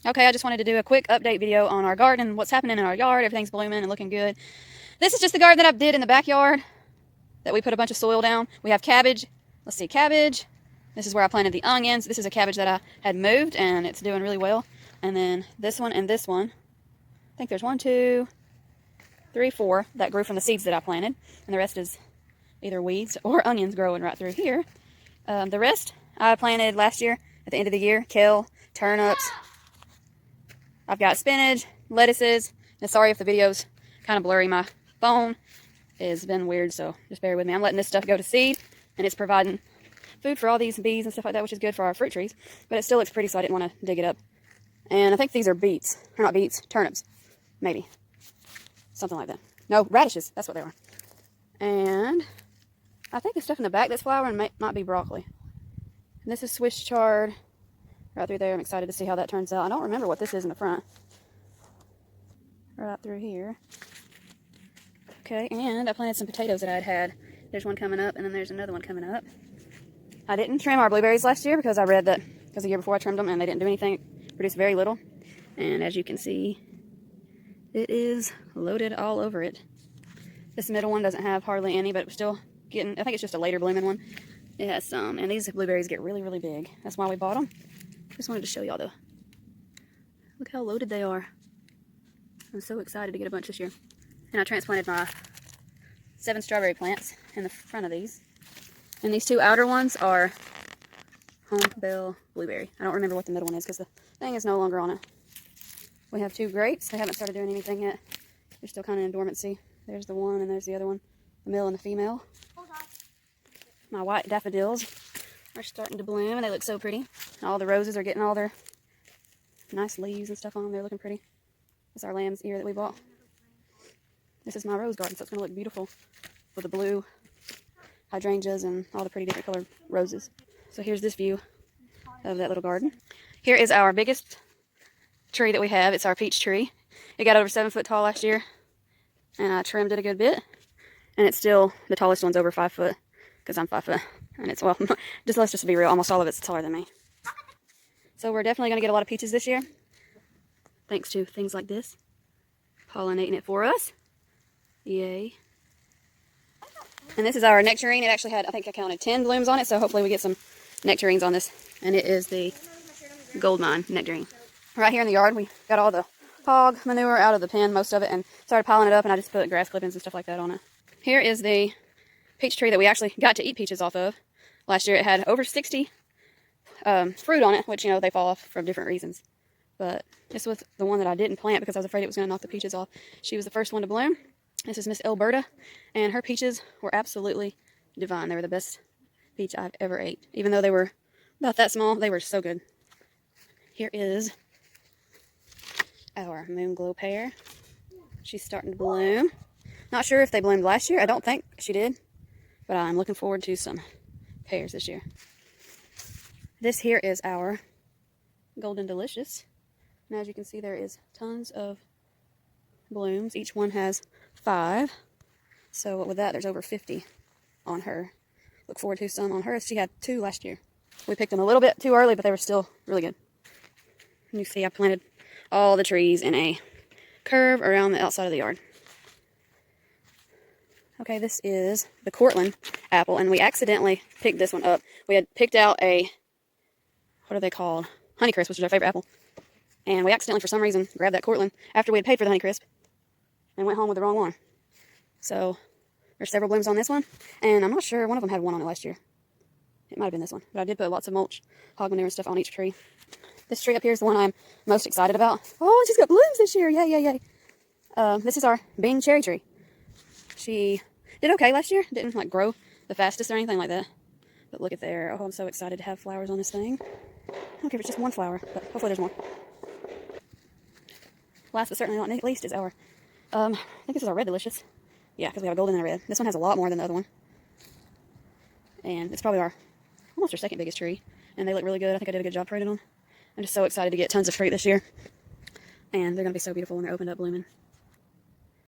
Okay, I just wanted to do a quick update video on our garden, what's happening in our yard. Everything's blooming and looking good. This is just the garden that I did in the backyard that we put a bunch of soil down. We have cabbage. Let's see, cabbage. This is where I planted the onions. This is a cabbage that I had moved and it's doing really well. And then this one and this one. I think there's 1, 2, 3, 4 that grew from the seeds that I planted. And the rest is either weeds or onions growing right through here. The rest I planted last year at the end of the year. Kale, turnips. I've got spinach, lettuces, and sorry if the video's kind of blurry. My phone has been weird, so just bear with me. I'm letting this stuff go to seed, and it's providing food for all these bees and stuff like that, which is good for our fruit trees. But it still looks pretty, so I didn't want to dig it up. And I think these are beets. Or not beets, turnips. Maybe. Something like that. No, radishes. That's what they are. And I think the stuff in the back that's flowering might be broccoli. And this is Swiss chard. Right through there. I'm excited to see how that turns out. I don't remember what this is in the front. Right through here. Okay, and I planted some potatoes that I had. There's one coming up, and then there's another one coming up. I didn't trim our blueberries last year because I read that because the year before I trimmed them and they didn't do anything. Produced very little. And as you can see, it is loaded all over it. This middle one doesn't have hardly any, but we're still getting, I think it's just a later blooming one. It has some, and these blueberries get really, really big. That's why we bought them. Just wanted to show y'all though. Look how loaded they are. I'm so excited to get a bunch this year. And I transplanted my 7 strawberry plants in the front of these. And these 2 outer ones are Homebell Blueberry. I don't remember what the middle one is because the thing is no longer on it. We have 2 grapes. They haven't started doing anything yet. They're still kind of in dormancy. There's the one and there's the other one. The male and the female. My white daffodils are starting to bloom and they look so pretty. All the roses are getting all their nice leaves and stuff on them. They're looking pretty. It's our lamb's ear that we bought. This is my rose garden, so it's going to look beautiful with the blue hydrangeas and all the pretty different colored roses. So here's this view of that little garden. Here is our biggest tree that we have. It's our peach tree. It got over 7 foot tall last year, and I trimmed it a good bit. And it's still, the tallest one's over 5 foot, because I'm 5 foot. And it's, well, let's just be real, almost all of it's taller than me. So we're definitely going to get a lot of peaches this year, thanks to things like this, pollinating it for us. Yay. And this is our nectarine. It actually had, I think I counted 10 blooms on it, so hopefully we get some nectarines on this. And it is the Goldmine nectarine. Right here in the yard, we got all the hog manure out of the pen, most of it, and started piling it up, and I just put grass clippings and stuff like that on it. Here is the peach tree that we actually got to eat peaches off of. Last year it had over 60 fruit on it, which, you know, they fall off for different reasons. But this was the one that I didn't plant because I was afraid it was going to knock the peaches off. She was the first one to bloom. This is Miss Alberta, and her peaches were absolutely divine. They were the best peach I've ever ate. Even though they were about that small, they were so good. Here is our Moonglow pear. She's starting to bloom. Not sure if they bloomed last year. I don't think she did. But I'm looking forward to some pears this year. This here is our Golden Delicious. And as you can see, there is tons of blooms. Each one has 5. So with that, there's over 50 on her. Look forward to some on her. She had 2 last year. We picked them a little bit too early, but they were still really good. And you see I planted all the trees in a curve around the outside of the yard. Okay, this is the Cortland apple, and we accidentally picked this one up. We had picked out a, what are they called? Honeycrisp, which is our favorite apple. And we accidentally, for some reason, grabbed that Cortland after we had paid for the Honeycrisp and went home with the wrong one. So there's several blooms on this one, and I'm not sure, one of them had 1 on it last year. It might have been this one, but I did put lots of mulch, hog manure and stuff on each tree. This tree up here is the one I'm most excited about. Oh, she's got blooms this year. Yay, yay, yay. This is our Bing cherry tree. She did okay last year. Didn't like grow the fastest or anything like that. But look at there. Oh, I'm so excited to have flowers on this thing. I don't care if it's just 1 flower, but hopefully there's more. Last but certainly not least is our, I think this is our Red Delicious. Yeah, because we have a golden and a red. This one has a lot more than the other one. And it's probably almost our second biggest tree. And they look really good. I think I did a good job pruning them. I'm just so excited to get tons of fruit this year. And they're going to be so beautiful when they're opened up blooming.